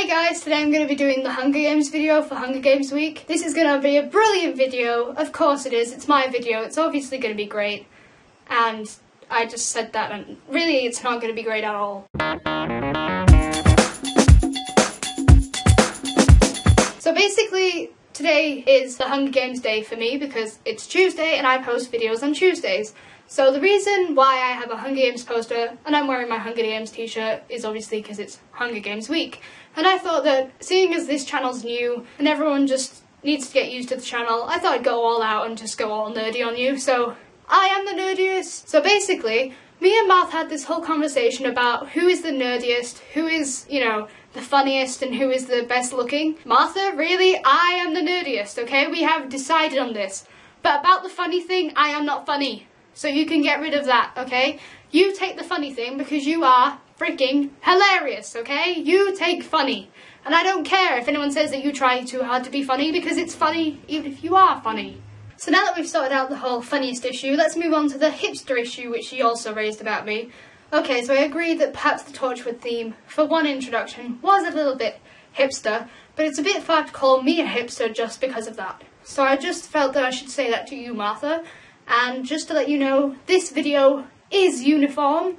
Hey guys, today I'm going to be doing the Hunger Games video for Hunger Games week. This is going to be a brilliant video. Of course it is, it's my video, it's obviously going to be great. And I just said that and really it's not going to be great at all. So basically, today is the Hunger Games day for me because it's Tuesday and I post videos on Tuesdays. So the reason why I have a Hunger Games poster and I'm wearing my Hunger Games t-shirt is obviously because it's Hunger Games week. And I thought that seeing as this channel's new and everyone just needs to get used to the channel, I thought I'd go all out and just go all nerdy on you. So I am the nerdiest. So basically, me and Martha had this whole conversation about who is the nerdiest, who is, you know, the funniest and who is the best looking. Martha, really? I am the nerdiest, okay? We have decided on this. But about the funny thing, I am not funny. So you can get rid of that, okay? You take the funny thing because you are freaking hilarious, okay? You take funny. And I don't care if anyone says that you try too hard to be funny because it's funny even if you are funny. So now that we've sorted out the whole funniest issue, let's move on to the hipster issue which she also raised about me. Okay, so I agree that perhaps the Torchwood theme for one introduction was a little bit hipster, but it's a bit far to call me a hipster just because of that. So I just felt that I should say that to you, Martha. And just to let you know, this video is uniform.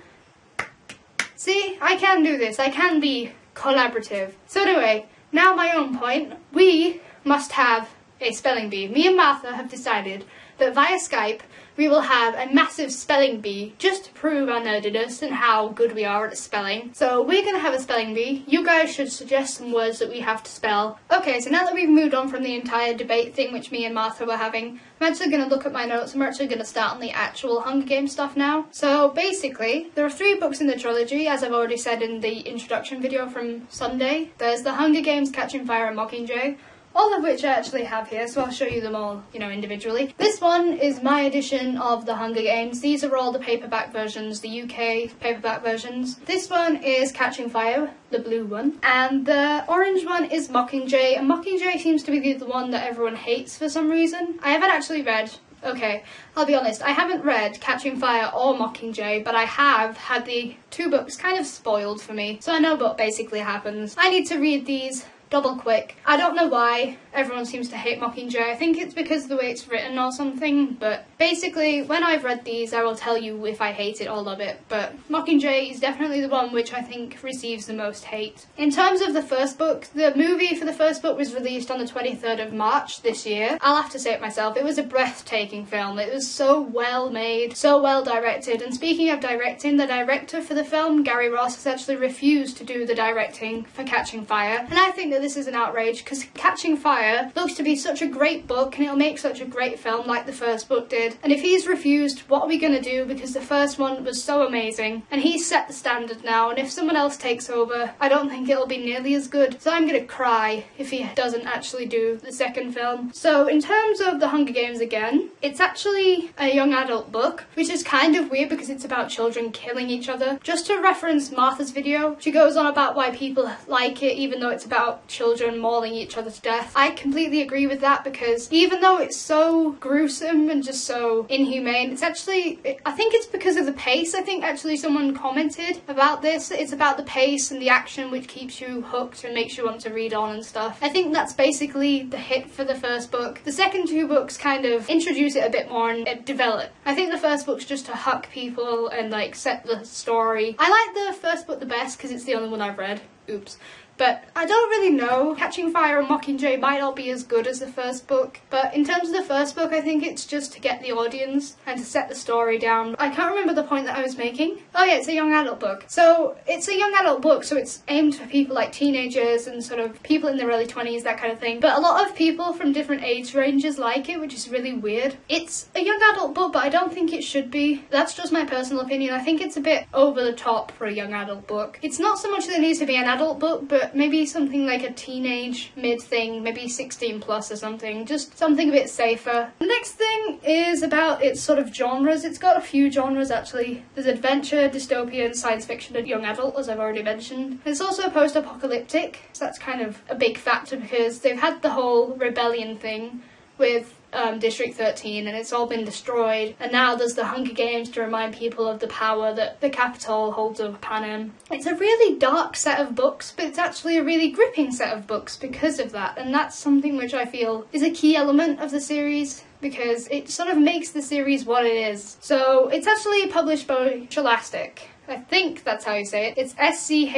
See, I can do this. I can be collaborative. So anyway, now my own point. We must have a spelling bee. Me and Martha have decided that via Skype we will have a massive spelling bee just to prove our nerdiness and how good we are at spelling. So we're going to have a spelling bee. You guys should suggest some words that we have to spell. Okay, so now that we've moved on from the entire debate thing which me and Martha were having, I'm actually going to look at my notes and we're actually going to start on the actual Hunger Games stuff now. So basically, there are 3 books in the trilogy, as I've already said in the introduction video from Sunday. There's the Hunger Games, Catching Fire and Mockingjay. All of which I actually have here, so I'll show you them all, you know, individually. This one is my edition of the Hunger Games. These are all the paperback versions, the UK paperback versions. This one is Catching Fire, the blue one. And the orange one is Mockingjay, and Mockingjay seems to be the one that everyone hates for some reason. I haven't actually read... Okay, I'll be honest, I haven't read Catching Fire or Mockingjay, but I have had the 2 books kind of spoiled for me, so I know what basically happens. I need to read these double quick. I don't know why everyone seems to hate Mockingjay. I think it's because of the way it's written or something, but basically when I've read these I will tell you if I hate it or love it, but Mockingjay is definitely the one which I think receives the most hate. In terms of the first book, the movie for the first book was released on the 23rd of March this year. I'll have to say it myself, it was a breathtaking film. It was so well made, so well directed, and speaking of directing, the director for the film, Gary Ross, has actually refused to do the directing for Catching Fire, and I think that this is an outrage because Catching Fire looks to be such a great book and it'll make such a great film like the first book did. And if he's refused, what are we going to do? Because the first one was so amazing and he's set the standard now, and if someone else takes over, I don't think it'll be nearly as good. So I'm going to cry if he doesn't actually do the second film. So in terms of the Hunger Games again, it's actually a young adult book, which is kind of weird because it's about children killing each other. Just to reference Martha's video, she goes on about why people like it even though it's about children mauling each other to death. I completely agree with that because even though it's so gruesome and just so inhumane, it's actually, I think it's because of the pace. I think actually someone commented about this. It's about the pace and the action which keeps you hooked and makes you want to read on and stuff. I think that's basically the hit for the first book. The second 2 books kind of introduce it a bit more and develop. I think the first book's just to hook people and like set the story. I like the first book the best because it's the only one I've read. Oops. But I don't really know. Catching Fire and Mockingjay might not be as good as the first book, but in terms of the first book, I think it's just to get the audience and to set the story down. I can't remember the point that I was making. Oh yeah, it's a young adult book. So it's a young adult book, so it's aimed for people like teenagers and sort of people in their early 20s, that kind of thing. But a lot of people from different age ranges like it, which is really weird. It's a young adult book, but I don't think it should be. That's just my personal opinion. I think it's a bit over the top for a young adult book. It's not so much that it needs to be an adult book, but maybe something like a teenage mid thing, maybe 16 plus or something, just something a bit safer. The next thing is about its sort of genres. It's got a few genres actually. There's adventure, dystopian, science fiction and young adult, as I've already mentioned. It's also post-apocalyptic, so that's kind of a big factor because they've had the whole rebellion thing with District 13 and it's all been destroyed, and now there's the Hunger Games to remind people of the power that the Capitol holds over Panem. It's a really dark set of books, but it's actually a really gripping set of books because of that, and that's something which I feel is a key element of the series, because it sort of makes the series what it is. So it's actually published by Scholastic. I think that's how you say it. It's Scholastic.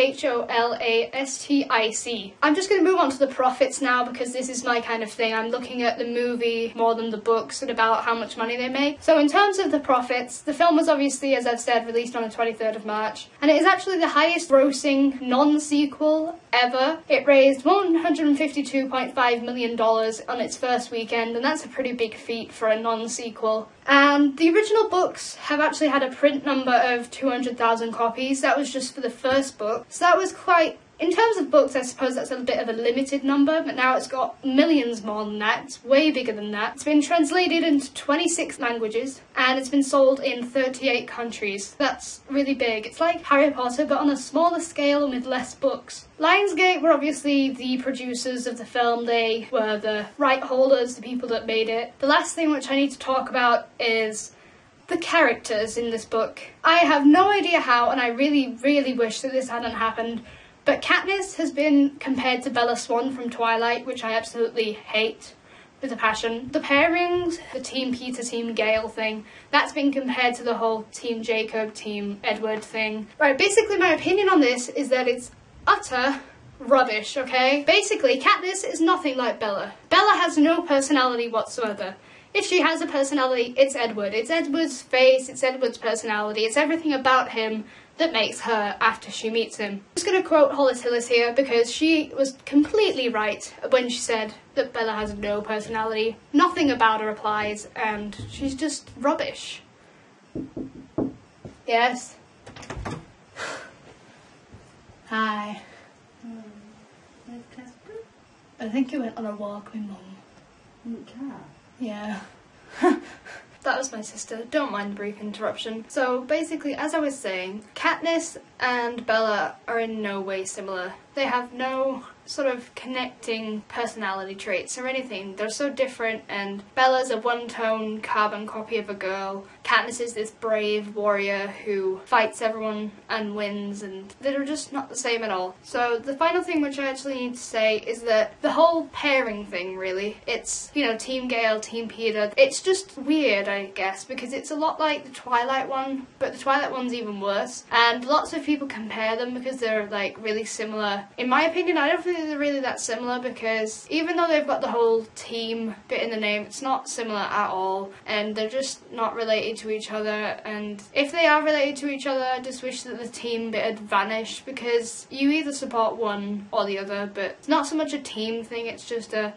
I'm just going to move on to the profits now because this is my kind of thing. I'm looking at the movie more than the books and about how much money they make. So in terms of the profits, the film was obviously, as I've said, released on the 23rd of March. And it is actually the highest grossing non-sequel ever. It raised $152.5 million on its first weekend, and that's a pretty big feat for a non-sequel. And the original books have actually had a print number of 200,000 copies. That was just for the first book. So that was quite... In terms of books, I suppose that's a bit of a limited number, but now it's got millions more than that. It's way bigger than that. It's been translated into 26 languages, and it's been sold in 38 countries. That's really big. It's like Harry Potter, but on a smaller scale and with less books. Lionsgate were obviously the producers of the film. They were the right holders, the people that made it. The last thing which I need to talk about is the characters in this book. I have no idea how, and I really, really wish that this hadn't happened, but Katniss has been compared to Bella Swan from Twilight, which I absolutely hate with a passion. The pairings, the Team Peter, Team Gale thing, that's been compared to the whole Team Jacob, Team Edward thing. Right, basically my opinion on this is that it's utter rubbish, okay? Basically, Katniss is nothing like Bella. Bella has no personality whatsoever. If she has a personality, it's Edward. It's Edward's face, it's Edward's personality, it's everything about him that makes her after she meets him. I'm just going to quote Hollis Hillis here because she was completely right when she said that Bella has no personality. Nothing about her applies and she's just rubbish. Yes? Hi. I think you went on a walk with Mum. Yeah. That was my sister. Don't mind the brief interruption. So basically, as I was saying, Katniss and Bella are in no way similar. They have no sort of connecting personality traits or anything. They're so different, and Bella's a one-tone carbon copy of a girl. Katniss is this brave warrior who fights everyone and wins, and they're just not the same at all. So the final thing which I actually need to say is that the whole pairing thing, really, it's, you know, Team Gale, Team Peter, it's just weird, I guess, because it's a lot like the Twilight one, but the Twilight one's even worse, and lots of people compare them because they're, like, really similar. In my opinion, I don't think they're really that similar because even though they've got the whole team bit in the name, it's not similar at all, and they're just not related to each other. And if they are related to each other, I just wish that the team bit had vanished, because you either support one or the other, but it's not so much a team thing, it's just a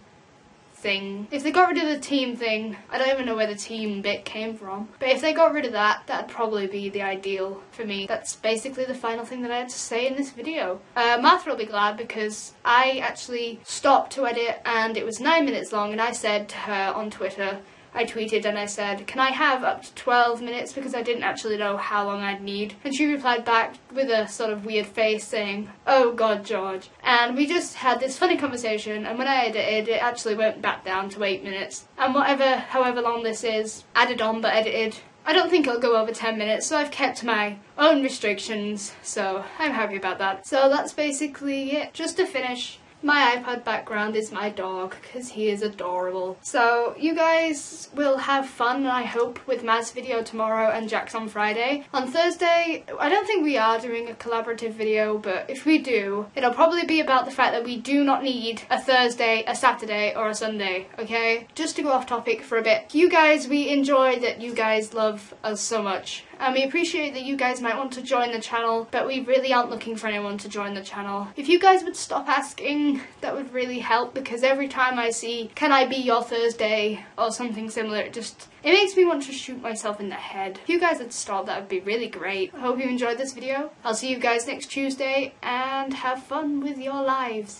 thing. If they got rid of the team thing, I don't even know where the team bit came from, but if they got rid of that, that'd probably be the ideal for me. That's basically the final thing that I had to say in this video. Martha will be glad because I actually stopped to edit and it was 9 minutes long, and I said to her on Twitter, I tweeted and I said, can I have up to 12 minutes because I didn't actually know how long I'd need. And she replied back with a sort of weird face saying, oh god, George. And we just had this funny conversation, and when I edited, it actually went back down to 8 minutes. And however long this is, added on but edited, I don't think it'll go over 10 minutes, so I've kept my own restrictions, so I'm happy about that. So that's basically it. Just to finish, my iPad background is my dog, because he is adorable. So you guys will have fun, I hope, with Maz's video tomorrow and Jack's on Friday. On Thursday, I don't think we are doing a collaborative video, but if we do, it'll probably be about the fact that we do not need a Thursday, a Saturday, or a Sunday, okay? Just to go off topic for a bit. You guys, we enjoy that you guys love us so much. And we appreciate that you guys might want to join the channel, but we really aren't looking for anyone to join the channel. If you guys would stop asking, that would really help, because every time I see, can I be your Thursday, or something similar, it makes me want to shoot myself in the head. If you guys would stop, that would be really great. I hope you enjoyed this video. I'll see you guys next Tuesday, and have fun with your lives.